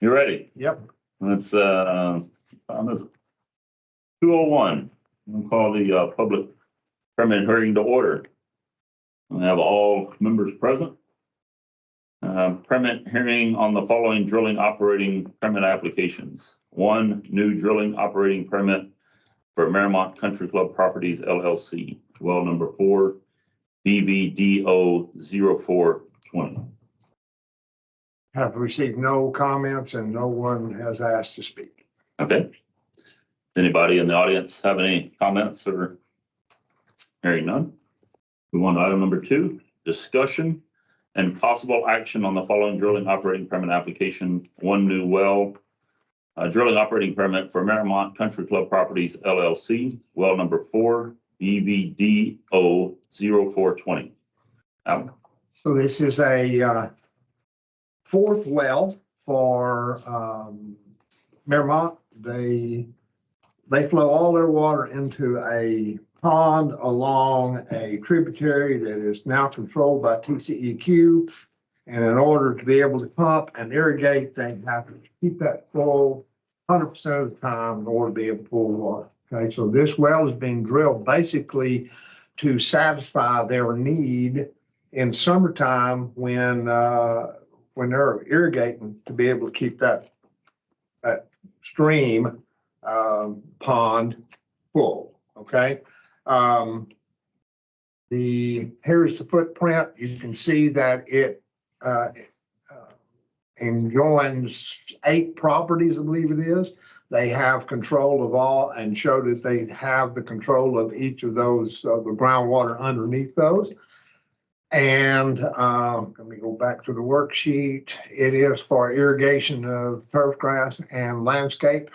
You ready? Yep. Let's, time is 2:01. We'll call the public permit hearing to order. We have all members present. Permit hearing on the following drilling operating permit applications. 1, new drilling operating permit for Marymount Country Club Properties LLC, well number 4, BVDO 0420. Have received no comments and no one has asked to speak. Okay. Anybody in the audience have any comments or hearing none? Move on to item number 2, discussion and possible action on the following drilling operating permit application. 1, new well, drilling operating permit for Marymount Country Club Properties LLC, well number 4, BVDO 0420. Alan? So this is a fourth well for Marymount. They flow all their water into a pond along a tributary that is now controlled by TCEQ. And in order to be able to pump and irrigate, they have to keep that full 100% of the time in order to be able to pull water. Okay, so this well is being drilled basically to satisfy their need in summertime when they're irrigating, to be able to keep that stream pond full. Okay. Here's the footprint. You can see that it enjoins 8 properties, I believe it is. They have control of all and show that they have the control of each of those, the groundwater underneath those. And let me go back to the worksheet. It is for irrigation of turf grass and landscape.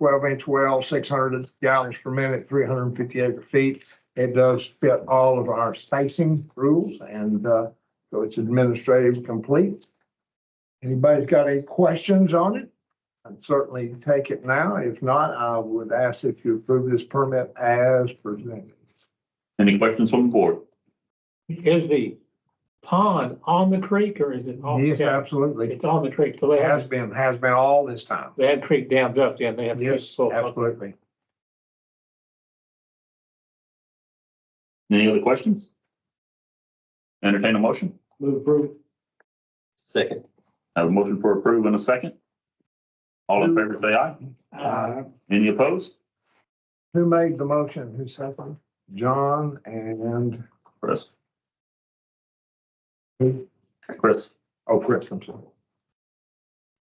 12-inch well, 600 gallons per minute, 350 acre feet. It does fit all of our spacing rules, and so it's administrative complete. Anybody's got any questions on it? I'd certainly take it now. If not, I would ask if you approve this permit as presented. Any questions from the board? Is the pond on the creek or is it off? Yes, down? absolutely. It's on the creek, so they Has have, been all this time. they had creek dams up there and they have. Yes, absolutely. Any other questions? Entertain a motion. Move approve. Second. Have a motion for approve in a second. All in favor, say aye. Any opposed? Who made the motion? Who seconded? John and Chris. who? Chris. Oh, Chris, I'm sorry.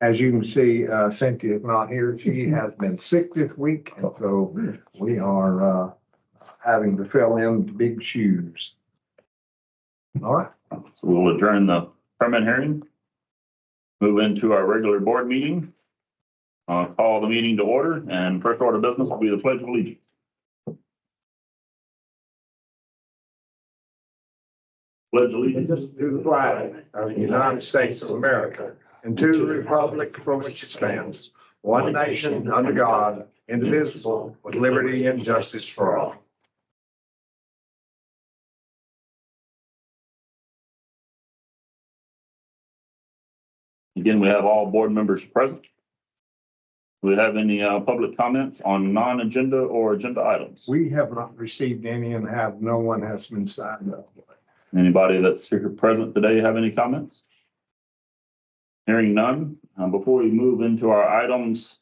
As you can see, Cynthia is not here. She has been sick this week, and so we are having to fill in big shoes. All right. So we'll adjourn the permit hearing. Move into our regular board meeting. Call the meeting to order, and first order of business will be the pledge of allegiance. Pledge allegiance To the flag of the United States of America and to the republic for which it stands, one nation under God, indivisible, with liberty and justice for all. Again, we have all board members present. Do we have any public comments on non-agenda or agenda items? We have not received any and no one has been signed up. Anybody that's here present today have any comments? Hearing none. Before we move into our items,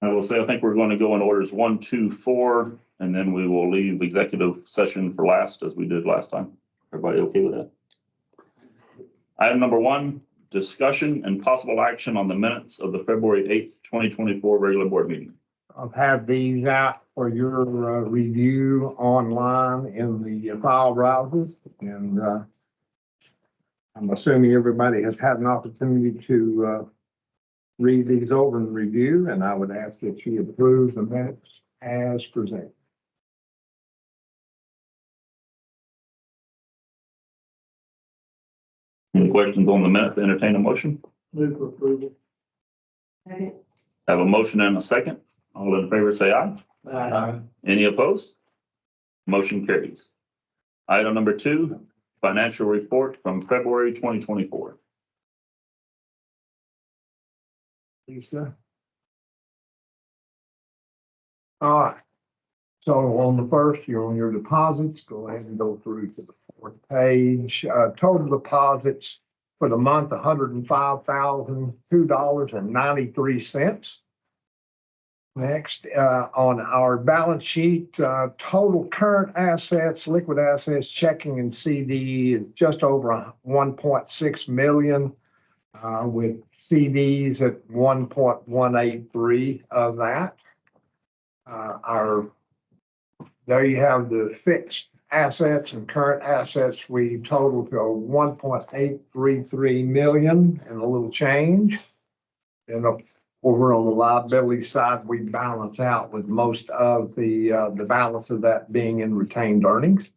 I will say I think we're going to go in orders 1, 2, 4, and then we will leave executive session for last, as we did last time. Everybody okay with that? Item number 1, discussion and possible action on the minutes of the February 8th, 2024 regular board meeting. I've had these out for your review online in the file browsers, and I'm assuming everybody has had an opportunity to read these over and review, and I would ask that you approve the minutes as presented. Any questions on the minute? Entertain a motion. Move for approval. Have a motion and a second. All in favor, say aye. Aye. Any opposed? Motion carries. Item number 2, financial report from February 2024. Lisa. All right. So on the first, you're on your deposits. Go ahead and go through to the fourth page. Total deposits for the month, $105,002.93. Next, on our balance sheet, total current assets, liquid assets, checking and CD, just over 1.6 million, with CDs at 1.183 of that. There you have the fixed assets and current assets. We total to 1.833 million and a little change. And over on the liability side, we balance out with most of the balance of that being in retained earnings.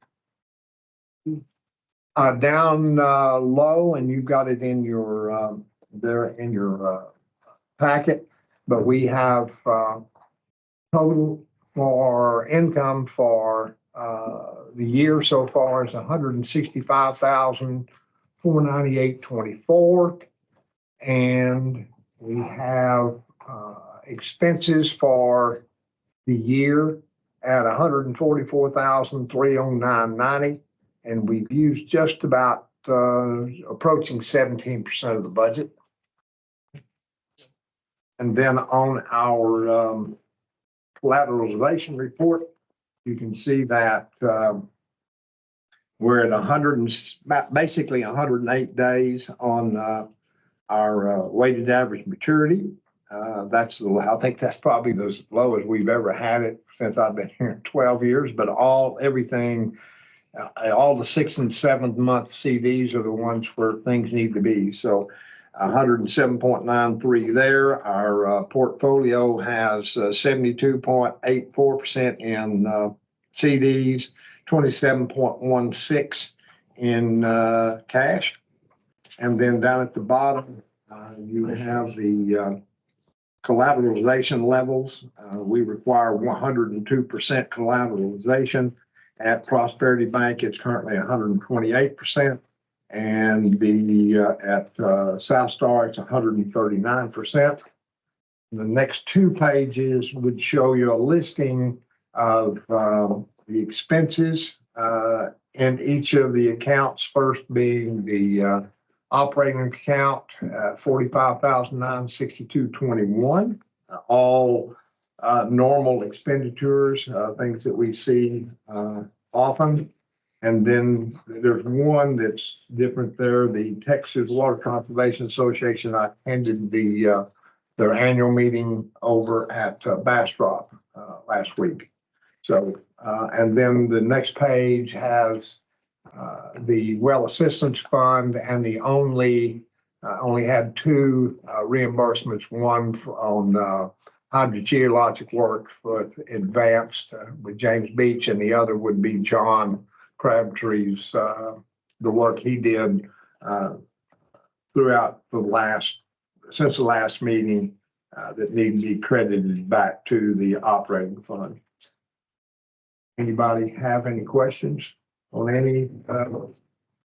Down low, and you've got it in your there in your packet, but we have total for income for the year so far is 165,498.24, and we have expenses for the year at 144,309.90, and we've used just about approaching 17% of the budget. And then on our collateralization report, you can see that we're at basically 108 days on our weighted average maturity. I think that's probably the lowest we've ever had it since I've been here 12 years, but everything, all the 6th and 7th month CDs are the ones where things need to be. So 107.93 there. Our portfolio has 72.84% in CDs, 27.16 in cash. And then down at the bottom, you have the collateralization levels. We require 102% collateralization. At Prosperity Bank, it's currently 128%. And at South Star, it's 139%. The next two pages would show you a listing of the expenses in each of the accounts, first being the operating account, 45,962.21, all normal expenditures, things that we see often. And then there's one that's different there. The Texas Water Conservation Association, I attended their annual meeting over at Bastrop last week. So, and then the next page has the Well Assistance Fund, and the only had two reimbursements, one on hydrogeologic work with Advanced with James Beach, and the other would be John Crabtree's the work he did throughout since the last meeting that need to be credited back to the operating fund. Anybody have any questions on any the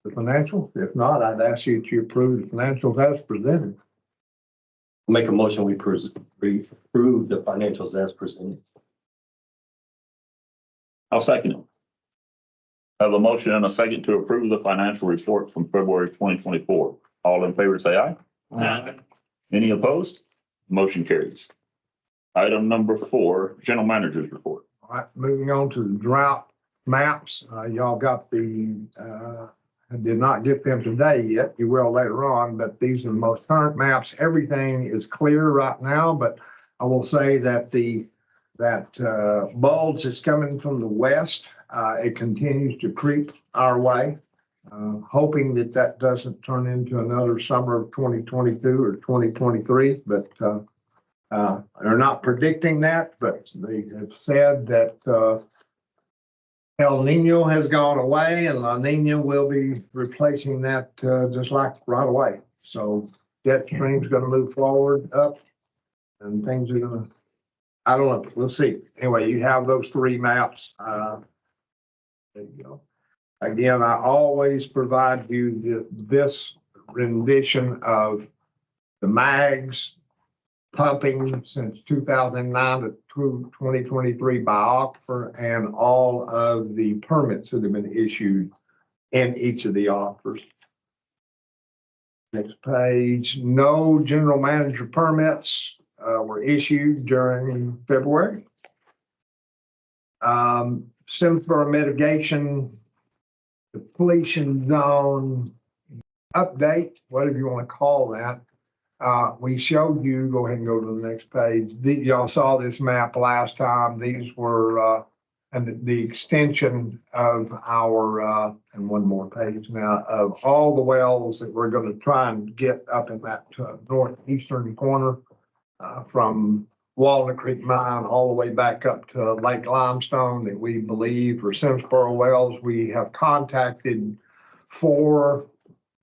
financials? If not, I'd ask you to approve the financials as presented. Make a motion, we approve the financials as presented. I'll second it. I have a motion and a second to approve the financial report from February 2024. All in favor, say aye. Aye. Any opposed? Motion carries. Item number 4, General Manager's report. All right, moving on to the drought maps. Y'all got I did not get them today yet. You will later on, but these are the most current maps. Everything is clear right now, but I will say that that bulge that's coming from the west, it continues to creep our way, hoping that doesn't turn into another summer of 2022 or 2023, but they're not predicting that, but they have said that El Nino has gone away and La Nina will be replacing that just like right away. So jet stream's going to move forward up and things are going to, I don't know, we'll see. Anyway, you have those 3 maps. There you go. Again, I always provide you this rendition of the MAGs, pumping since 2009 to 2023 by aquifer, and all of the permits that have been issued in each of the aquifers. Next page, no general manager permits were issued during February. Simsboro mitigation depletion zone update, whatever you want to call that. We showed you, go ahead and go to the next page. Y'all saw this map last time. These were and the extension of our, and one more page now, of all the wells that we're going to try and get up in that northeastern corner from Walnut Creek Mine all the way back up to Lake Limestone, that we believe for Simsboro wells. We have contacted four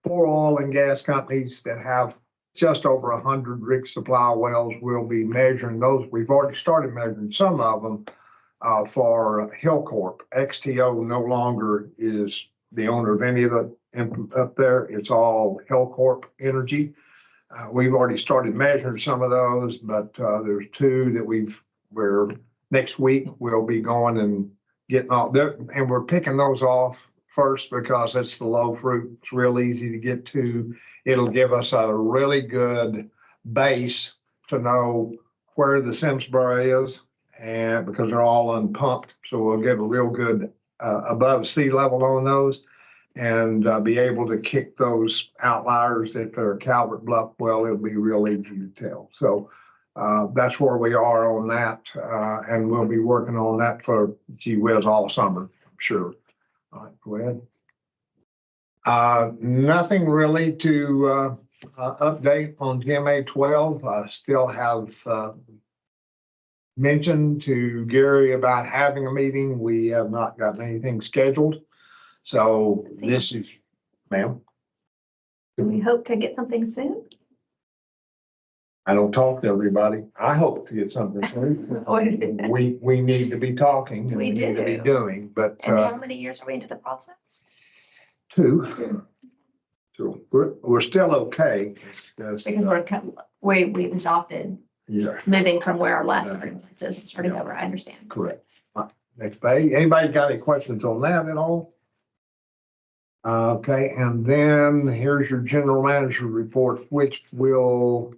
oil and gas companies that have just over 100 rig supply wells. We'll be measuring those. We've already started measuring some of them for Hillcorp. XTO no longer is the owner of any of the up there. It's all Hillcorp Energy. We've already started measuring some of those, but there's two that we're next week we'll be going and getting all there, and we're picking those off first because it's the low fruit. It's real easy to get to. It'll give us a really good base to know where the Simsboro is, and because they're all unpumped, so we'll get a real good above sea level on those, and be able to kick those outliers. If they're Calvert Bluff, well, it'll be real easy to tell. So that's where we are on that, and we'll be working on that for gee whiz all summer, I'm sure. All right, go ahead. Nothing really to update on GMA 12. I still have mentioned to Gary about having a meeting. We have not gotten anything scheduled. So this is, ma'am, Do we hope to get something soon? I don't talk to everybody. I hope to get something soon. And We need to be talking and We we need to be do. doing, but how many years are we into the process? two. So we're still okay. It's just, Because we've adopted yeah, moving from where our last agreement is and starting over. I understand. correct. Next page. Anybody got any questions on that at all? Okay, and then here's your general manager report, which will,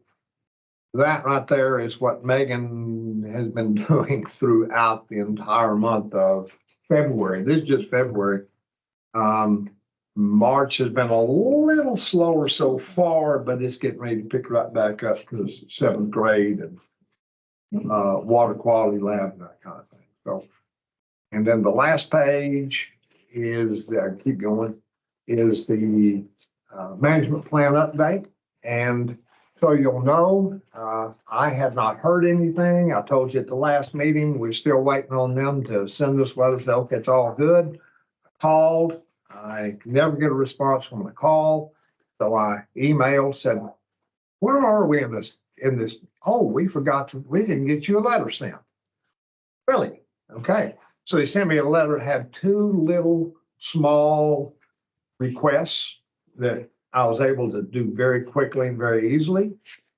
that right there is what Megan has been doing throughout the entire month of February. This is just February. March has been a little slower so far, but it's getting ready to pick right back up because seventh grade and water quality lab and that kind of thing. So, and then the last page is, keep going, is the management plan update. And so you'll know, I have not heard anything. I told you at the last meeting, we're still waiting on them to send us whether it's all good. I called, I never get a response from the call. So I emailed, said, where are we in this? Oh, we didn't get you a letter sent. Really? Okay. So they sent me a letter, had two little small requests that I was able to do very quickly and very easily.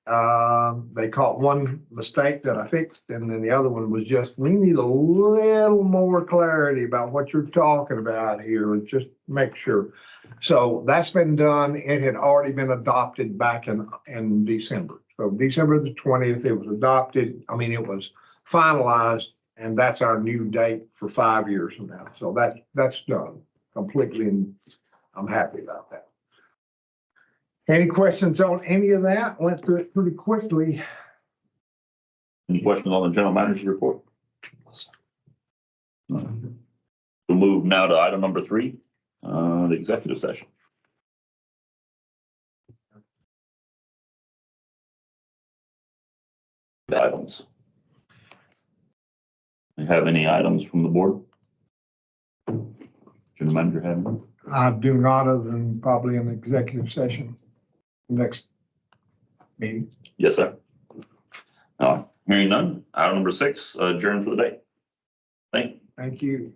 They caught one mistake that I fixed, and then the other one was just, we need a little more clarity about what you're talking about here, and just make sure. So that's been done. It had already been adopted back in December. So December the 20th, it was adopted. I mean, it was finalized, and that's our new date for 5 years from now. So that's done completely, and I'm happy about that. Any questions on any of that? Went through it pretty quickly. Any questions on the general manager's report? We'll move now to item number 3, the executive session. Items. Do you have any items from the board? General manager have any? I do not, other than probably an executive session next meeting. Yes, sir. Hearing none. Item number 6, adjourn for the day. Thank you. Thank you.